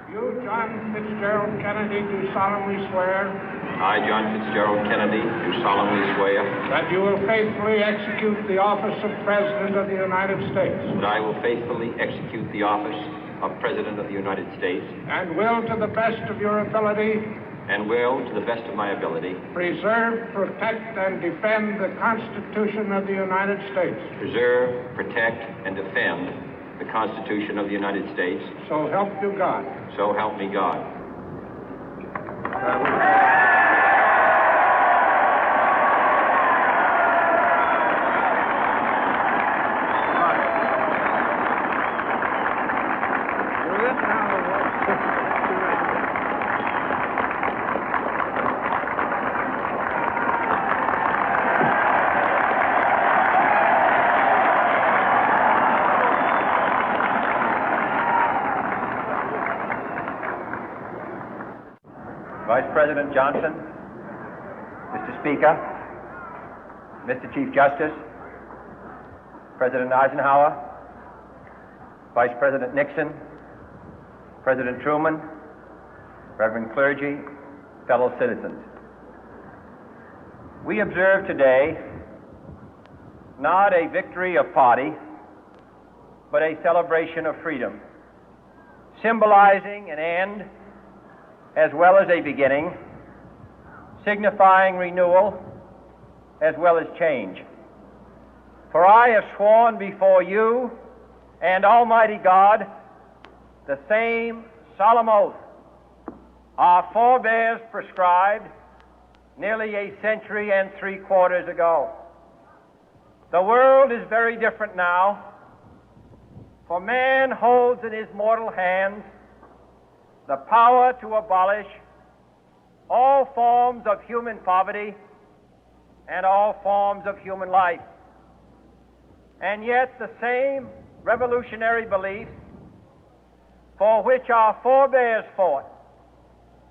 You, John Fitzgerald Kennedy, do solemnly swear. I, John Fitzgerald Kennedy, do solemnly swear. That you will faithfully execute the office of President of the United States. That I will faithfully execute the office of President of the United States. And will, to the best of your ability. And will, to the best of my ability. Preserve, protect, and defend the Constitution of the United States. Preserve, protect, and defend the Constitution of the United States. So help you God. So help me God. Vice President Johnson, Mr. Speaker, Mr. Chief Justice, President Eisenhower, Vice President Nixon, President Truman, Reverend clergy, fellow citizens. We observe today not a victory of party, but a celebration of freedom, symbolizing an end as well as a beginning, signifying renewal as well as change. For I have sworn before you and Almighty God the same solemn oath our forebears prescribed nearly a century and 3/4 ago. The world is very different now, for man holds in his mortal hands the power to abolish all forms of human poverty and all forms of human life. And yet the same revolutionary beliefs for which our forebears fought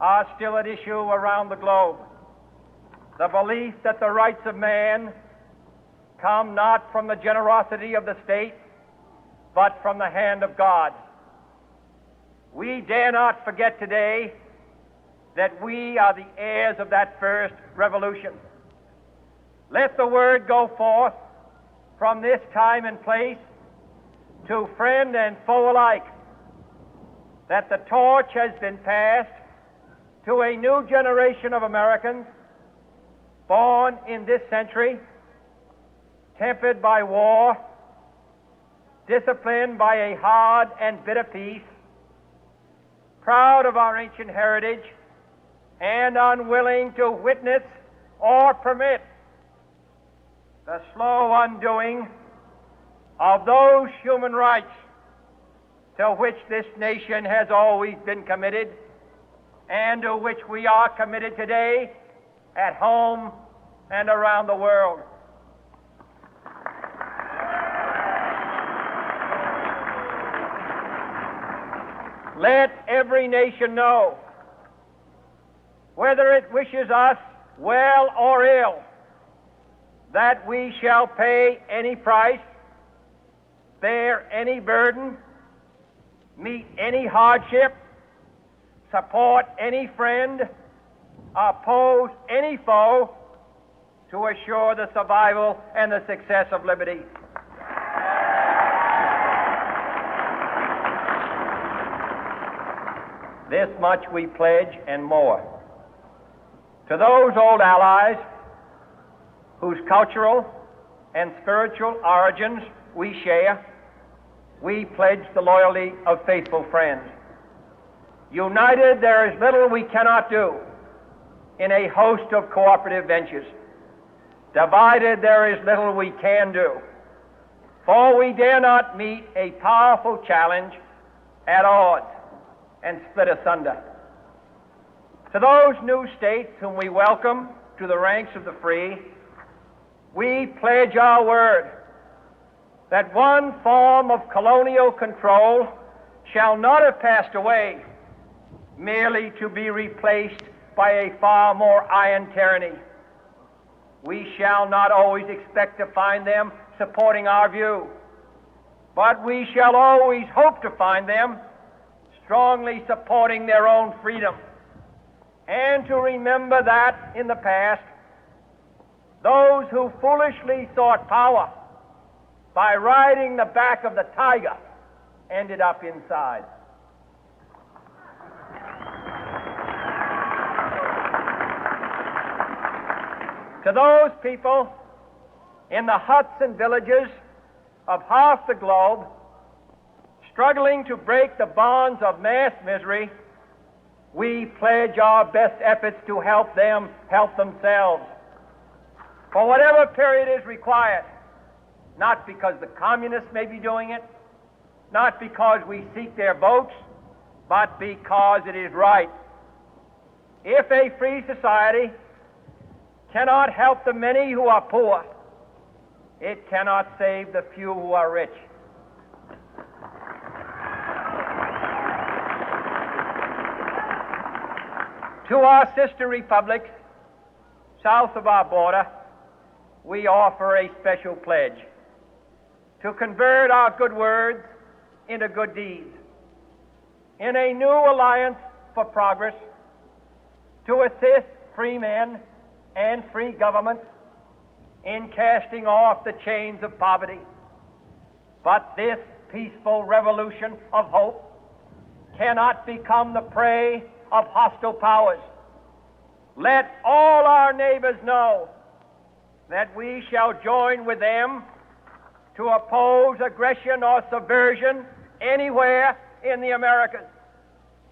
are still at issue around the globe. The belief that the rights of man come not from the generosity of the state, but from the hand of God. We dare not forget today that we are the heirs of that first revolution. Let the word go forth from this time and place to friend and foe alike that the torch has been passed to a new generation of Americans born in this century, tempered by war, disciplined by a hard and bitter peace, proud of our ancient heritage, and unwilling to witness or permit the slow undoing of those human rights to which this nation has always been committed and to which we are committed today at home and around the world. Let every nation know, whether it wishes us well or ill, that we shall pay any price, bear any burden, meet any hardship, support any friend, oppose any foe to assure the survival and the success of liberty. This much we pledge and more. To those old allies whose cultural and spiritual origins we share, we pledge the loyalty of faithful friends. United, there is little we cannot do in a host of cooperative ventures. Divided, there is little we can do, for we dare not meet a powerful challenge at odds and split asunder. To those new states whom we welcome to the ranks of the free, we pledge our word that one form of colonial control shall not have passed away, merely to be replaced by a far more iron tyranny. We shall not always expect to find them supporting our view, but we shall always hope to find them strongly supporting their own freedom, and to remember that in the past, those who foolishly sought power by riding the back of the tiger ended up inside. To those people in the huts and villages of half the globe struggling to break the bonds of mass misery, we pledge our best efforts to help them help themselves for whatever period is required, not because the communists may be doing it, not because we seek their votes, but because it is right. If a free society cannot help the many who are poor, it cannot save the few who are rich. To our sister republics south of our border, we offer a special pledge to convert our good words into good deeds, in a new alliance for progress, to assist free men and free governments in casting off the chains of poverty. But this peaceful revolution of hope cannot become the prey of hostile powers. Let all our neighbors know that we shall join with them to oppose aggression or subversion anywhere in the Americas.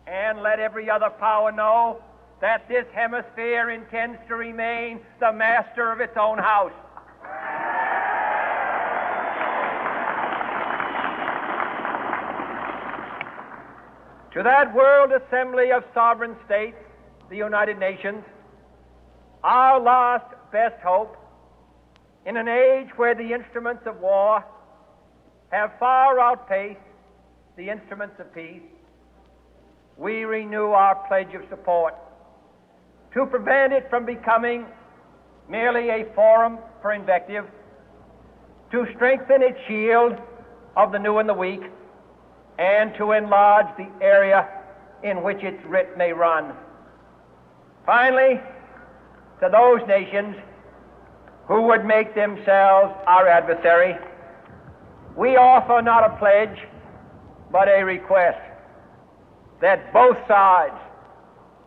And let every other power know that this hemisphere intends to remain the master of its own house. To that World Assembly of Sovereign States, the United Nations, our last best hope, in an age where the instruments of war have far outpaced the instruments of peace, we renew our pledge of support to prevent it from becoming merely a forum for invective, to strengthen its shield of the new and the weak, and to enlarge the area in which its writ may run. Finally, to those nations who would make themselves our adversary, we offer not a pledge, but a request that both sides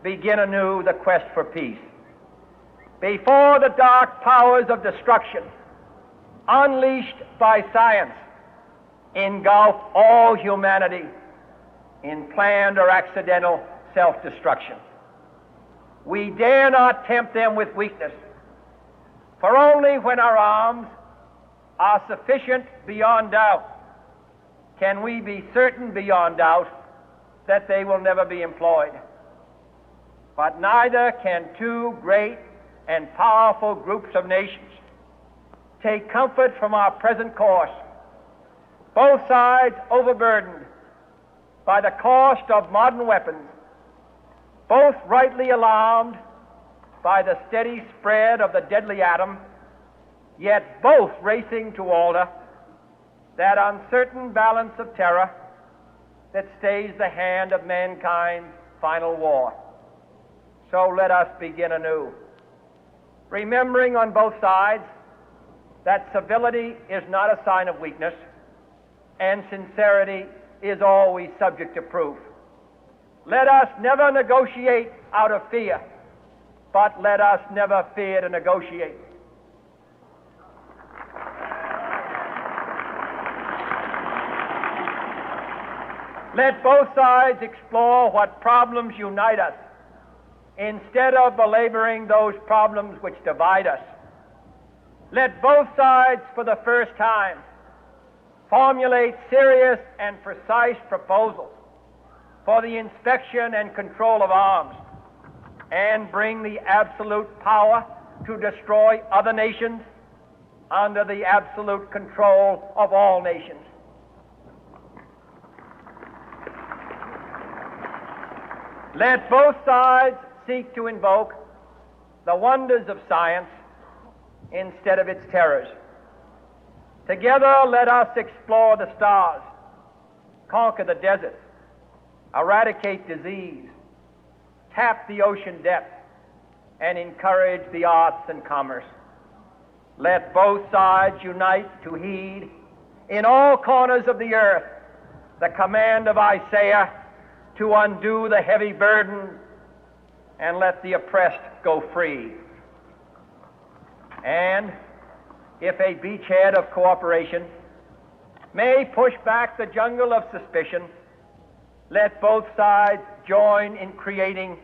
begin anew the quest for peace. Before the dark powers of destruction, unleashed by science, engulf all humanity in planned or accidental self-destruction, we dare not tempt them with weakness, for only when our arms are sufficient beyond doubt can we be certain beyond doubt that they will never be employed. But neither can two great and powerful groups of nations take comfort from our present course, both sides overburdened by the cost of modern weapons, both rightly alarmed by the steady spread of the deadly atom, yet both racing to alter that uncertain balance of terror that stays the hand of mankind's final war. So let us begin anew, remembering on both sides that civility is not a sign of weakness, and sincerity is always subject to proof. Let us never negotiate out of fear, but let us never fear to negotiate. Let both sides explore what problems unite us, instead of belaboring those problems which divide us. Let both sides, for the first time, formulate serious and precise proposals for the inspection and control of arms, and bring the absolute power to destroy other nations under the absolute control of all nations. Let both sides seek to invoke the wonders of science instead of its terrors. Together, let us explore the stars, conquer the deserts, eradicate disease, tap the ocean depth, and encourage the arts and commerce. Let both sides unite to heed in all corners of the earth the command of Isaiah to undo the heavy burden and let the oppressed go free. And if a beachhead of cooperation may push back the jungle of suspicion, let both sides join in creating